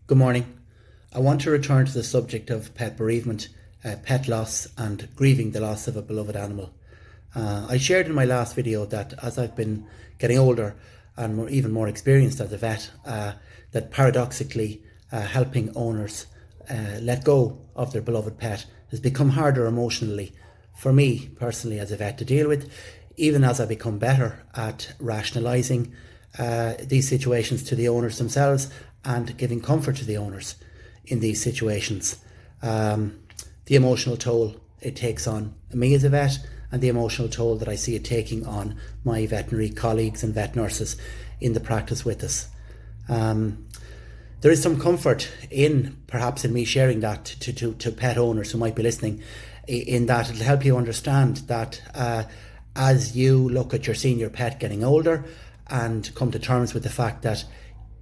Good morning. I want to return to the subject of pet bereavement, pet loss, and grieving the loss of a beloved animal. I shared in my last video that as I've been getting older and even more experienced as a vet, that paradoxically helping owners let go of their beloved pet has become harder emotionally for me personally as a vet to deal with, even as I become better at rationalising these situations to the owners themselves and giving comfort to the owners in these situations. The emotional toll it takes on me as a vet, and the emotional toll that I see it taking on my veterinary colleagues and vet nurses in the practice with us. There is some comfort in perhaps in me sharing that to pet owners who might be listening, in that it'll help you understand that as you look at your senior pet getting older and come to terms with the fact that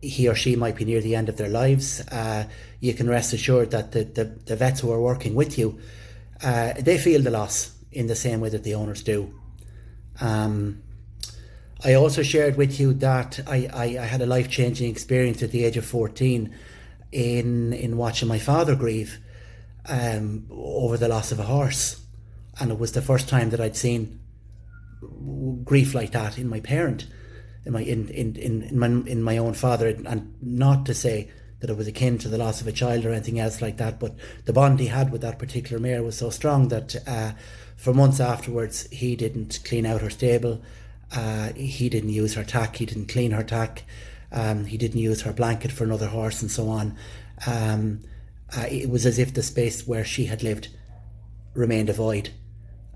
he or she might be near the end of their lives, you can rest assured that the vets who are working with you, they feel the loss in the same way that the owners do. I also shared with you that I had a life-changing experience at the age of 14 in watching my father grieve over the loss of a horse. And it was the first time that I'd seen grief like that in my parent, in my own father. And not to say that it was akin to the loss of a child or anything else like that, but the bond he had with that particular mare was so strong that for months afterwards he didn't clean out her stable, he didn't use her tack, he didn't clean her tack, he didn't use her blanket for another horse, and so on. It was as if the space where she had lived remained a void,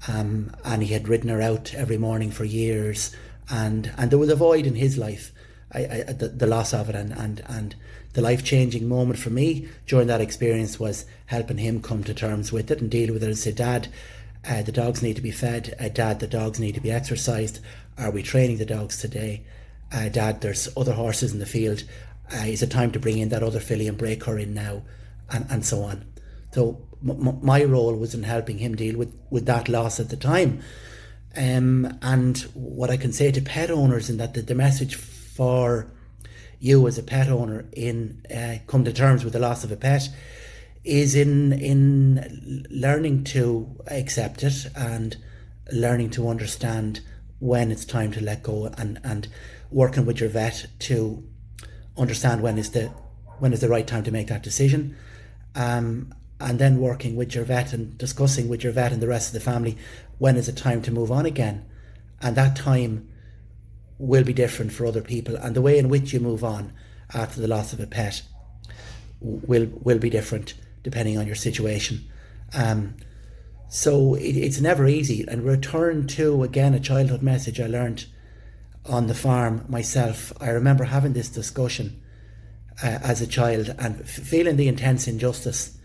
and he had ridden her out every morning for years, and there was a void in his life. The loss of it, and the life-changing moment for me during that experience was helping him come to terms with it and deal with it and say, Dad, the dogs need to be fed. Dad, the dogs need to be exercised. Are we training the dogs today? Dad, there's other horses in the field. Is it time to bring in that other filly and break her in now? And so on. So my role was in helping him deal with that loss at the time. And what I can say to pet owners, in that the message for you as a pet owner in come to terms with the loss of a pet is in learning to accept it and learning to understand when it's time to let go, and working with your vet to understand when is the right time to make that decision, and then working with your vet and discussing with your vet and the rest of the family when is it time to move on again. And that time will be different for other people, and the way in which you move on after the loss of a pet will be different depending on your situation. So it's never easy. And return to, again, a childhood message I learned on the farm myself. I remember having this discussion as a child and feeling the intense injustice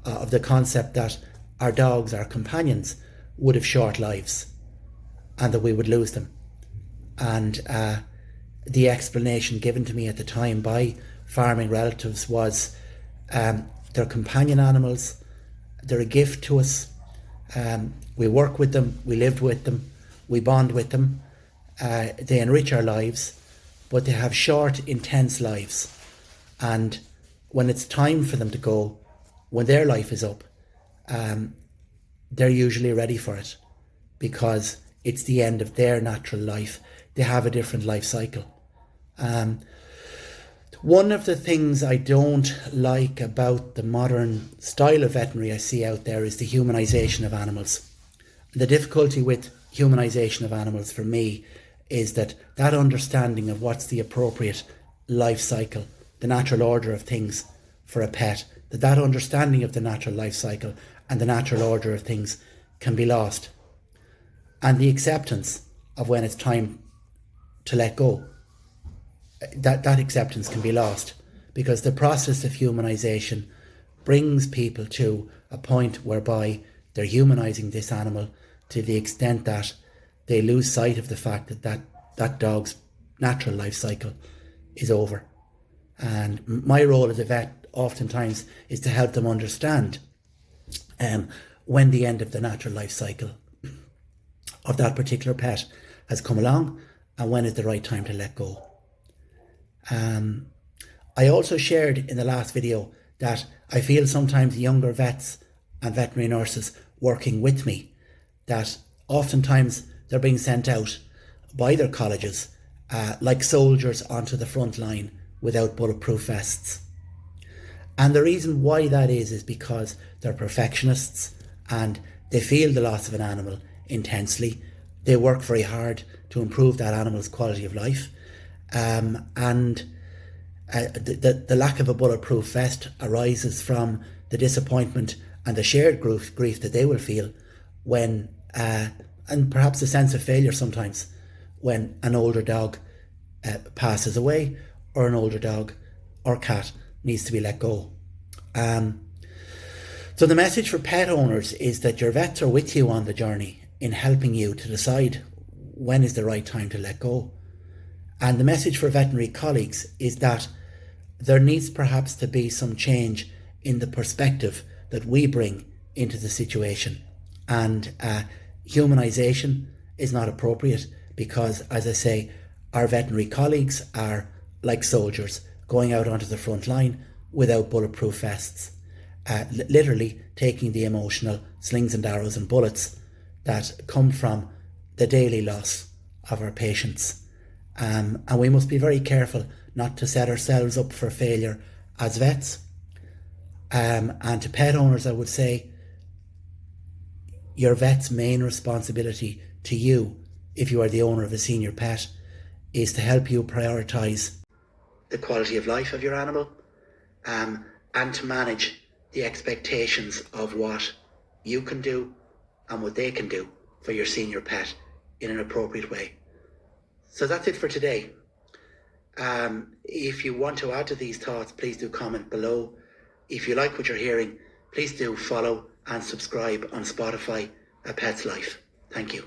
of the concept that our dogs, our companions, would have short lives and that we would lose them. And the explanation given to me at the time by farming relatives was they're companion animals, they're a gift to us. We work with them, we live with them, we bond with them, they enrich our lives, but they have short, intense lives. And when it's time for them to go, when their life is up, they're usually ready for it because it's the end of their natural life. They have a different life cycle. One of the things I don't like about the modern style of veterinary I see out there is the humanisation of animals. The difficulty with humanisation of animals for me is that understanding of what's the appropriate life cycle, the natural order of things for a pet, that understanding of the natural life cycle and the natural order of things can be lost. And the acceptance of when it's time to let go, that acceptance can be lost, because the process of humanisation brings people to a point whereby they're humanising this animal to the extent that they lose sight of the fact that dog's natural life cycle is over. And my role as a vet oftentimes is to help them understand when the end of the natural life cycle of that particular pet has come along and when is the right time to let go. I also shared in the last video that I feel sometimes younger vets and veterinary nurses working with me, that oftentimes they're being sent out by their colleges like soldiers onto the front line without bulletproof vests. And the reason why that is because they're perfectionists and they feel the loss of an animal intensely. They work very hard to improve that animal's quality of life. And the lack of a bulletproof vest arises from the disappointment and the shared grief that they will feel when, and perhaps a sense of failure sometimes, when an older dog passes away, or an older dog or cat needs to be let go. So the message for pet owners is that your vets are with you on the journey in helping you to decide when is the right time to let go. And the message for veterinary colleagues is that there needs perhaps to be some change in the perspective that we bring into the situation. And humanisation is not appropriate because, as I say, our veterinary colleagues are like soldiers going out onto the front line without bulletproof vests, literally taking the emotional slings and arrows and bullets that come from the daily loss of our patients. And we must be very careful not to set ourselves up for failure as vets. And to pet owners, I would say, your vet's main responsibility to you, if you are the owner of a senior pet, is to help you prioritise the quality of life of your animal, and to manage the expectations of what you can do and what they can do for your senior pet in an appropriate way. So that's it for today. If you want to add to these thoughts, please do comment below. If you like what you're hearing, please do follow and subscribe on Spotify, A Pet's Life. Thank you.